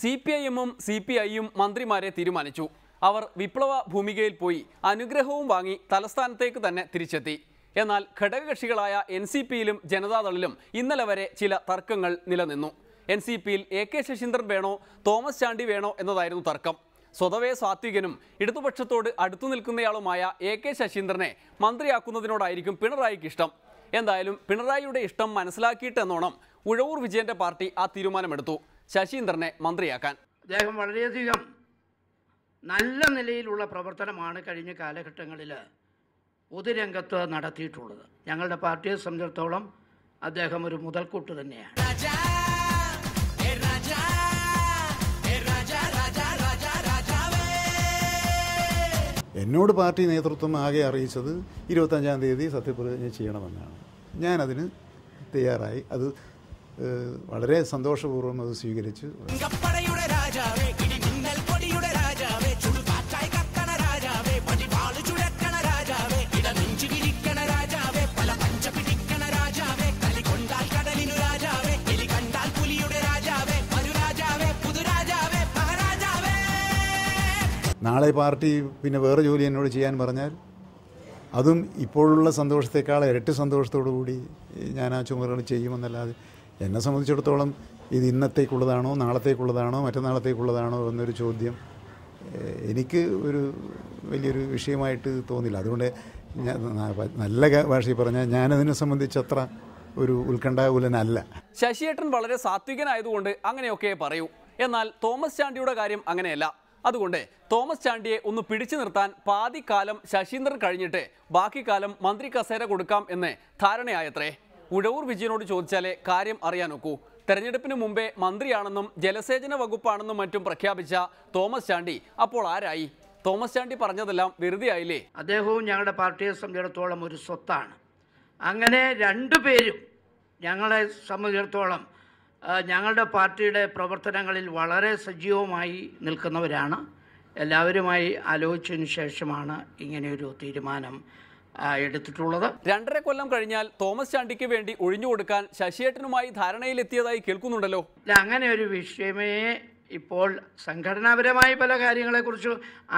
CPIM-ഉം CPI-യും മന്ത്രിമാരെ തീരുമാനിച്ചു. അവർ വിപ്ലവ ഭൂമികയിൽ പോയി അനുഗ്രഹവും വാങ്ങി തലസ്ഥാനത്തേക്ക് തന്നെ തിരിച്ചെത്തി. എന്നാൽ ഘടകകക്ഷികളായ NCP-യിലും ജനതാദളിലും ഇന്നലെ വരെ ചില തർക്കങ്ങൾ നിലനിന്നു. NCP-യിൽ AK ശശീന്ദ്രൻ വേണോ തോമസ് ചാണ്ടി വേണോ എന്നതായിരുന്നു തർക്കം. സ്വതവേ സാത്വികനും ഇടതുപക്ഷത്തോട് അടുത്തു നിൽക്കുന്നയാളുമായ AK ശശീന്ദ്രനെ മന്ത്രിയാക്കുന്നതിനോടായിരിക്കും പിണറായിക്ക് ഇഷ്ടം. എന്തായാലും പിണറായിയുടെ ഇഷ്ടം മനസ്സിലാക്കിയിട്ടെന്നോണം ഉഴവൂർ വിജയന്റെ പാർട്ടി ആ തീരുമാനമെടുത്തു, ശശീന്ദ്രനെ മന്ത്രിയാക്കാൻ. അദ്ദേഹം വളരെയധികം നല്ല നിലയിലുള്ള പ്രവർത്തനമാണ് കഴിഞ്ഞ കാലഘട്ടങ്ങളിൽ പൊതുരംഗത്ത് നടത്തിയിട്ടുള്ളത്. ഞങ്ങളുടെ പാർട്ടിയെ സംബന്ധിച്ചിടത്തോളം അദ്ദേഹം ഒരു മുതൽക്കൂട്ട് തന്നെയാണ്. എന്നോട് പാർട്ടി നേതൃത്വം ആകെ അറിയിച്ചത് 25-ാം തീയതി സത്യപ്രതിജ്ഞ ചെയ്യണമെന്നാണ്. ഞാനതിന് തയ്യാറായി. അത് വളരെ സന്തോഷപൂർവ്വം അത് സ്വീകരിച്ചു. നാളെ പാർട്ടി പിന്നെ വേറെ ജോലി എന്നോട് ചെയ്യാൻ പറഞ്ഞാൽ അതും ഇപ്പോഴുള്ള സന്തോഷത്തെക്കാൾ ഇരട്ടി സന്തോഷത്തോടു കൂടി ഞാൻ ആ ചുമതലകൾ ചെയ്യുമെന്നല്ലാതെ എന്നെ സംബന്ധിച്ചിടത്തോളം ഇത് ഇന്നത്തേക്കുള്ളതാണോ നാളത്തേക്കുള്ളതാണോ മറ്റന്നാളത്തേക്കുള്ളതാണോ എന്നൊരു ചോദ്യം എനിക്ക് ഒരു വലിയൊരു വിഷയമായിട്ട് തോന്നില്ല. അതുകൊണ്ട് നല്ല ഭാഷയിൽ പറഞ്ഞാൽ ഞാനതിനെ സംബന്ധിച്ചത്ര ഒരു ഉത്കണ്ഠാകുലനല്ല. ശശിയേട്ടൻ വളരെ സാത്വികനായതുകൊണ്ട് അങ്ങനെയൊക്കെ പറയൂ. എന്നാൽ തോമസ് ചാണ്ടിയുടെ കാര്യം അങ്ങനെയല്ല. അതുകൊണ്ട് തോമസ് ചാണ്ടിയെ ഒന്ന് പിടിച്ചു നിർത്താൻ പാതിക്കാലം ശശീന്ദ്രൻ കഴിഞ്ഞിട്ട് ബാക്കി കാലം മന്ത്രി കസേര കൊടുക്കാം എന്ന് ധാരണയായത്രേ. ഉഴവൂർ വിജയനോട് ചോദിച്ചാലേ കാര്യം അറിയാനൊക്കൂ. തെരഞ്ഞെടുപ്പിന് മുമ്പേ മന്ത്രിയാണെന്നും ജലസേചന വകുപ്പാണെന്നും മറ്റും പ്രഖ്യാപിച്ച തോമസ് ചാണ്ടി അപ്പോൾ ആരായി? തോമസ് ചാണ്ടി പറഞ്ഞതെല്ലാം വെറുതെ ആയില്ലേ? അദ്ദേഹവും ഞങ്ങളുടെ പാർട്ടിയെ സംബന്ധിച്ചിടത്തോളം ഒരു സ്വത്താണ്. അങ്ങനെ രണ്ടുപേരും ഞങ്ങളെ സംബന്ധിച്ചിടത്തോളം ഞങ്ങളുടെ പാർട്ടിയുടെ പ്രവർത്തനങ്ങളിൽ വളരെ സജീവമായി നിൽക്കുന്നവരാണ്. എല്ലാവരുമായി ആലോചിച്ചതിന് ശേഷമാണ് ഇങ്ങനെയൊരു തീരുമാനം എടുത്തിട്ടുള്ളത്. 2.5 കൊല്ലം കഴിഞ്ഞാൽ തോമസ് ചാണ്ടിക്ക് വേണ്ടി ഒഴിഞ്ഞു കൊടുക്കാൻ ശശിയേട്ടനുമായി ധാരണയിലെത്തിയതായി കേൾക്കുന്നുണ്ടല്ലോ. അങ്ങനെ ഒരു വിഷയമേ ഇപ്പോൾ സംഘടനാപരമായ പല കാര്യങ്ങളെക്കുറിച്ച്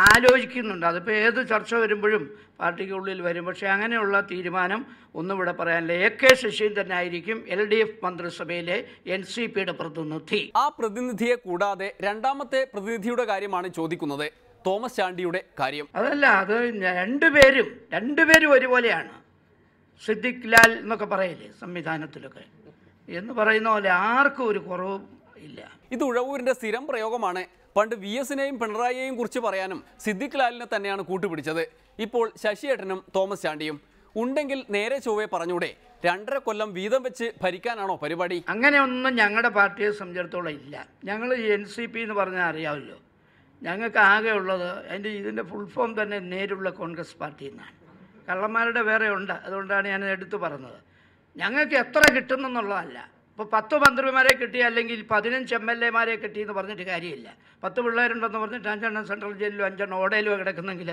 ആലോചിക്കുന്നുണ്ട്. അതിപ്പോൾ ഏത് ചർച്ച വരുമ്പോഴും പാർട്ടിക്കുള്ളിൽ വരും. പക്ഷേ അങ്ങനെയുള്ള തീരുമാനം ഒന്നും ഇവിടെ പറയാനില്ല. AK ശശീന്ദ്രനായിരിക്കും LDF മന്ത്രിസഭയിലെ NCPയുടെ പ്രതിനിധി. ആ പ്രതിനിധിയെ കൂടാതെ രണ്ടാമത്തെ പ്രതിനിധിയുടെ കാര്യമാണ് ചോദിക്കുന്നത്, തോമസ് ചാണ്ടിയുടെ കാര്യം. അതല്ല, അത് രണ്ടുപേരും ഒരുപോലെയാണ്. സിദ്ദിഖ് ലാൽ എന്നൊക്കെ പറയില്ലേ സംവിധാനത്തിലൊക്കെ എന്ന് പറയുന്ന പോലെ ആർക്കും ഒരു കുറവും ഇല്ല. ഇത് ഉഴവൂരിന്റെ സ്ഥിരം പ്രയോഗമാണ്. പണ്ട് VS-നെയും പിണറായിയെയും കുറിച്ച് പറയാനും സിദ്ദിഖ് ലാലിനെ തന്നെയാണ് കൂട്ടുപിടിച്ചത്. ഇപ്പോൾ ശശിയേട്ടനും തോമസ് ചാണ്ടിയും ഉണ്ടെങ്കിൽ നേരെ ചൊവ്വേ പറഞ്ഞൂടെ? 2.5 കൊല്ലം വീതം വെച്ച് ഭരിക്കാനാണോ പരിപാടി? അങ്ങനെയൊന്നും ഞങ്ങളുടെ പാർട്ടിയെ സംബന്ധിച്ചിടത്തോളം ഇല്ല. ഞങ്ങൾ NCP എന്ന് പറഞ്ഞാൽ അറിയാമല്ലോ. ഞങ്ങൾക്ക് ആകെ ഉള്ളത് ഇതിൻ്റെ ഫുൾ ഫോം തന്നെ നേരുള്ള കോൺഗ്രസ് പാർട്ടി എന്നാണ്. കള്ളന്മാരുടെ വേറെ ഉണ്ട്. അതുകൊണ്ടാണ് ഞാൻ എടുത്തു പറഞ്ഞത്. ഞങ്ങൾക്ക് എത്ര കിട്ടുന്നെന്നുള്ളതല്ല. ഇപ്പോൾ 10 മന്ത്രിമാരെ കിട്ടി അല്ലെങ്കിൽ 15 MLA-മാരെ കിട്ടിയെന്ന് പറഞ്ഞിട്ട് കാര്യമില്ല. 10 പിള്ളേരുണ്ടെന്ന് പറഞ്ഞിട്ട് 5 സെൻട്രൽ ജയിലിലും 5 ഓടയിലും കിടക്കുന്നെങ്കിൽ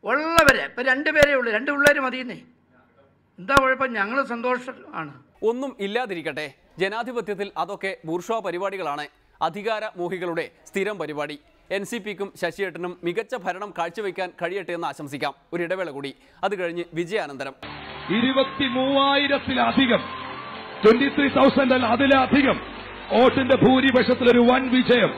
ഉള്ളവരെ ഇപ്പോൾ 2 പേരേ ഉള്ളൂ. 2 പിള്ളേർ മതിയെന്നേ. എന്താ കുഴപ്പം? ഞങ്ങൾ സന്തോഷമാണ്. ഒന്നും ഇല്ലാതിരിക്കട്ടെ. ജനാധിപത്യത്തിൽ അതൊക്കെ ബൂർഷ്വാ പരിപാടികളാണ്, അധികാര മോഹികളുടെ സ്ഥിരം പരിപാടി. NCPക്കും ശശിയേട്ടനും മികച്ച ഭരണം കാഴ്ചവെക്കാൻ കഴിയട്ടെ എന്ന് ആശംസിക്കാം. ഒരു ഇടവേള കൂടി, അത് കഴിഞ്ഞ് വിജയാനന്തരം. 23,000-ത്തിലധികം 23,000 അതിലധികം വോട്ടിന്റെ ഭൂരിപക്ഷത്തിലൊരു വൻ വിജയം